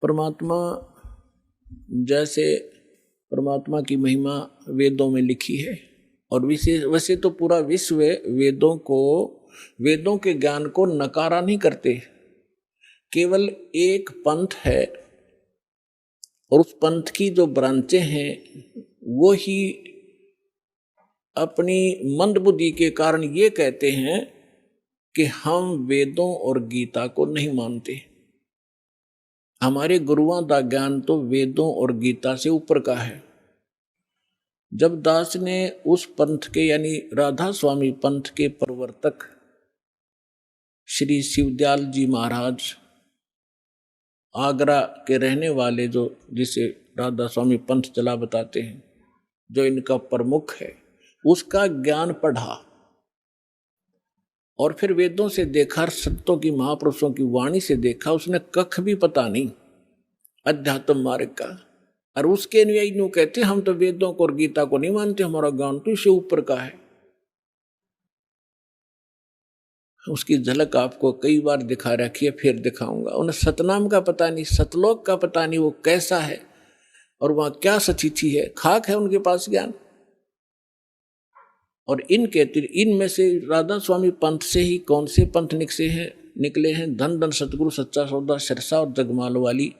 परमात्मा जैसे परमात्मा की महिमा वेदों में लिखी है और विशेष वैसे तो पूरा विश्व वेदों के ज्ञान को नकारा नहीं करते। केवल एक पंथ है और उस पंथ की जो ब्रांचें हैं वो ही अपनी मंदबुद्धि के कारण ये कहते हैं कि हम वेदों और गीता को नहीं मानते। हमारे गुरुओं का ज्ञान तो वेदों और गीता से ऊपर का है। जब दास ने उस पंथ के यानी राधा स्वामी पंथ के प्रवर्तक श्री शिवदयाल जी महाराज, आगरा के रहने वाले, जो जिसे राधा स्वामी पंथ चला बताते हैं, जो इनका प्रमुख है, उसका ज्ञान पढ़ा और फिर वेदों से देखा, संतों की महापुरुषों की वाणी से देखा, उसने कख भी पता नहीं अध्यात्म मार्ग का। और उसके अनुयायी यूं कहते हम तो वेदों को और गीता को नहीं मानते, हमारा ज्ञान तो इससे ऊपर का है। उसकी झलक आपको कई बार दिखा रखी है, फिर दिखाऊंगा। उन्हें सतनाम का पता नहीं, सतलोक का पता नहीं वो कैसा है और वहां क्या सचिथी है, खाक है उनके पास ज्ञान। और इनमें से राधा स्वामी पंथ से ही कौन से पंथ निकले हैं? धन धन सतगुरु सच्चा सौदा सिरसा और जगमाल वाली,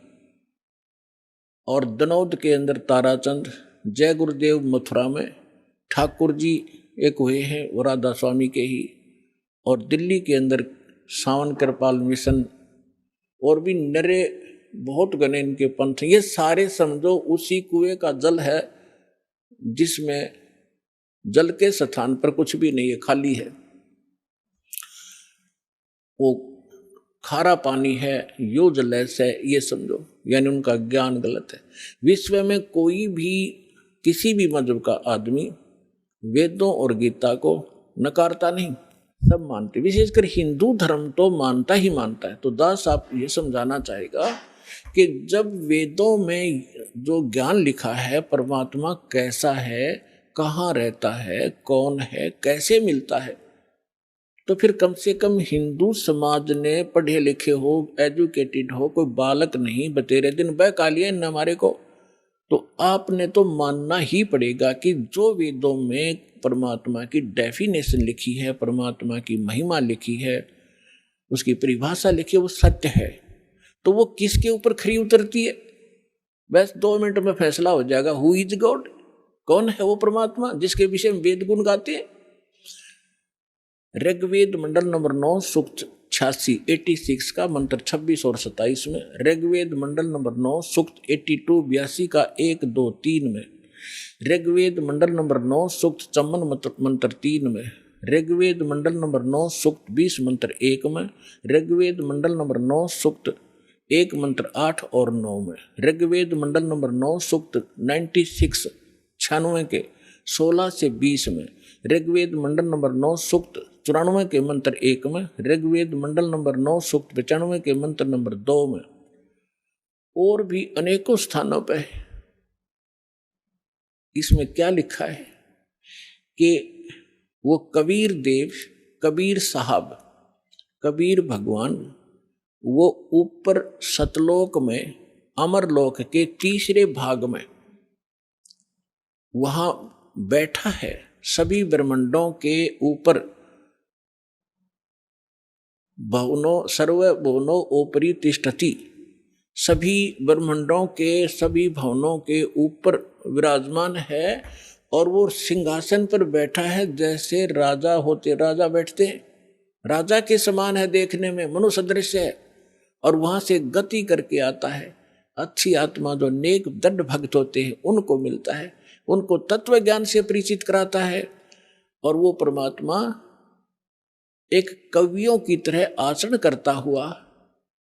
और दनौद के अंदर ताराचंद, जय गुरुदेव मथुरा में ठाकुर जी एक हुए हैं वो राधा स्वामी के ही, और दिल्ली के अंदर सावन कृपाल मिशन, और भी नरे बहुत गणे इनके पंथ। ये सारे समझो उसी कुएं का जल है जिसमें जल के स्थान पर कुछ भी नहीं है, खाली है। वो खारा पानी है, यो जलैस है, ये समझो, यानी उनका ज्ञान गलत है। विश्व में कोई भी किसी भी मजहब का आदमी वेदों और गीता को नकारता नहीं, सब मानते। विशेषकर हिंदू धर्म तो मानता ही मानता है। तो दास आप ये समझाना चाहेगा कि जब वेदों में जो ज्ञान लिखा है, परमात्मा कैसा है, कहाँ रहता है, कौन है, कैसे मिलता है, तो फिर कम से कम हिंदू समाज ने पढ़े लिखे हो, एजुकेटेड हो, कोई बालक नहीं बतेरे दिन बहका लिया इन हमारे को, तो आपने तो मानना ही पड़ेगा कि जो वेदों में परमात्मा की डेफिनेशन लिखी है, परमात्मा की महिमा लिखी है, उसकी परिभाषा लिखी है, वो सत्य है। तो वो किसके ऊपर खरी उतरती है? बस 2 मिनट में फैसला हो जाएगा। हु इज गॉड, कौन है वो परमात्मा जिसके विषय में वेद गुण गाते हैं? ऋग्वेद मंडल नंबर 9 सूक्त 86 का मंत्र 26 और 27 में, ऋग्वेद मंडल नंबर 9 सूक्त 82 का 1 2 3 में, ऋग्वेद मंडल नंबर 9 सूक्त 54 मंत्र 3 में, ऋग्वेद मंडल नंबर 9 सूक्त 20 मंत्र 1 में, ऋग्वेद मंडल नंबर 9 सूक्त 1 मंत्र 8 और 9 में, ऋग्वेद मंडल नंबर 9 सूक्त 96 के 16 से 20 में, ऋग्वेद मंडल नंबर 9 सूक्त 94 के मंत्र 1 में, ऋग्वेद मंडल नंबर 9 सूक्त 95 के मंत्र नंबर 2 में, और भी अनेकों स्थानों पर। इसमें क्या लिखा है कि वो कबीर देव, कबीर साहब, कबीर भगवान, वो ऊपर सतलोक में, अमरलोक के तीसरे भाग में वहां बैठा है, सभी ब्रह्मांडों के ऊपर। भवनो सर्व भवनो ओपरी तिष्ठति, सभी ब्रह्मांडों के सभी भवनों के ऊपर विराजमान है, और वो सिंहासन पर बैठा है जैसे राजा होते, राजा बैठते हैं, राजा के समान है देखने में, मनुष्य सदृश है। और वहां से गति करके आता है। अच्छी आत्मा जो नेक दृढ़ भक्त होते हैं उनको मिलता है, उनको तत्व ज्ञान से परिचित कराता है। और वो परमात्मा एक कवियों की तरह आचरण करता हुआ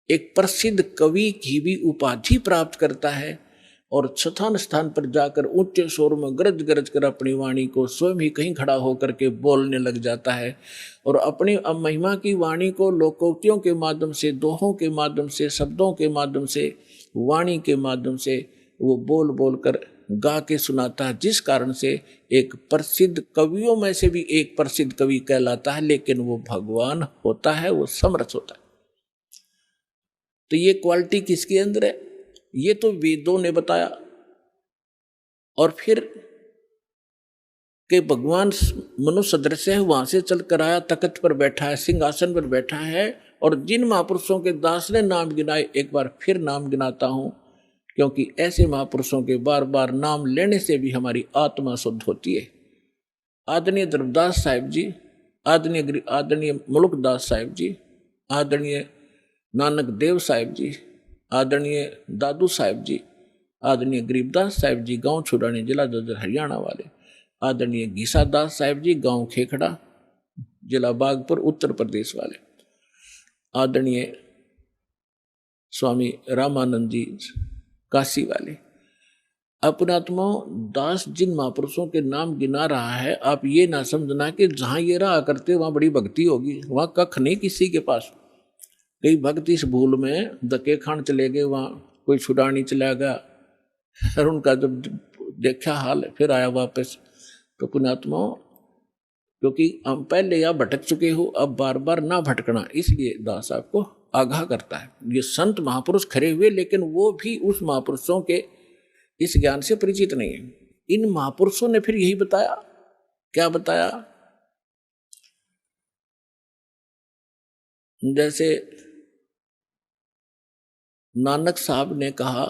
एक प्रसिद्ध कवि की भी उपाधि प्राप्त करता है, और स्थान स्थान पर जाकर ऊंचे स्वर में गरज गरज कर अपनी वाणी को स्वयं ही कहीं खड़ा होकर के बोलने लग जाता है, और अपनी महिमा की वाणी को लोकोक्तियों के माध्यम से, दोहों के माध्यम से, शब्दों के माध्यम से, वाणी के माध्यम से वो बोल बोल कर गा के सुनाता है, जिस कारण से एक प्रसिद्ध कवियों में से भी एक प्रसिद्ध कवि कहलाता है। लेकिन वो भगवान होता है, वो समरस होता है। तो ये क्वालिटी किसके अंदर है? ये तो वेदों ने बताया। और फिर कि भगवान मनुष्य सदृश है, वहां से चल कर आया, तख्त पर बैठा है, सिंहासन पर बैठा है। और जिन महापुरुषों के दास ने नाम गिनाए, एक बार फिर नाम गिनाता हूं, क्योंकि ऐसे महापुरुषों के बार बार नाम लेने से भी हमारी आत्मा शुद्ध होती है। आदरणीय धर्मदास साहिब जी, आदरणीय मुल्कदास साहिब जी, आदरणीय नानक देव साहिब जी, आदरणीय दादू साहिब जी, आदरणीय गरीबदास साहिब जी, गांव छुड़ानी, जिला जज्जर, हरियाणा वाले, आदरणीय गीसा दास साहिब जी, गांव खेखड़ा, जिला बागपुर, उत्तर प्रदेश वाले, आदरणीय स्वामी रामानंद जी, काशी वाले। अपनात्मा दास जिन महापुरुषों के नाम गिना रहा है, आप ये ना समझना कि जहां ये रहा करते वहां बड़ी भक्ति होगी, वहां कख नहीं किसी के पास। कई भक्त इस भूल में धक्के खान चले गए, वहां कोई छुड़ानी चला गया, और उनका जब देखा हाल फिर आया वापस। तो पुण्यात्मा, क्योंकि हम पहले या भटक चुके हो, अब बार बार ना भटकना, इसलिए दास आपको आगाह करता है। ये संत महापुरुष खड़े हुए, लेकिन वो भी उस महापुरुषों के इस ज्ञान से परिचित नहीं है। इन महापुरुषों ने फिर यही बताया। क्या बताया? जैसे नानक साहब ने कहा,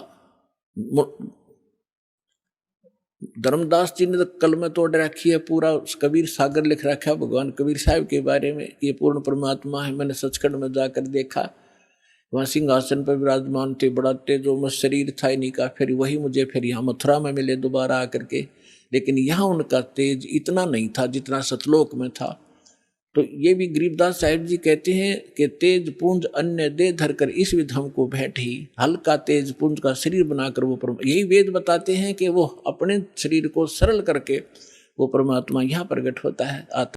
धर्मदास जी ने तो कल में तोड़ रखी है, पूरा कबीर सागर लिख रखा है भगवान कबीर साहब के बारे में, ये पूर्ण परमात्मा है। मैंने सचखंड में जाकर देखा, वहाँ सिंहासन पर विराजमान थे, बड़ा तेजोमय शरीर था इन्हीं का। फिर वही मुझे फिर यहाँ मथुरा में मिले दोबारा आकर के, लेकिन यहाँ उनका तेज इतना नहीं था जितना सतलोक में था। तो ये भी गरीबदास साहिब जी कहते हैं कि तेज पुंज अन्य दे धर कर इस विध हमको भेंट ही, हल्का तेज पुंज का शरीर बनाकर वो यही वेद बताते हैं कि वो अपने शरीर को सरल करके वो परमात्मा यहाँ प्रकट होता है, आता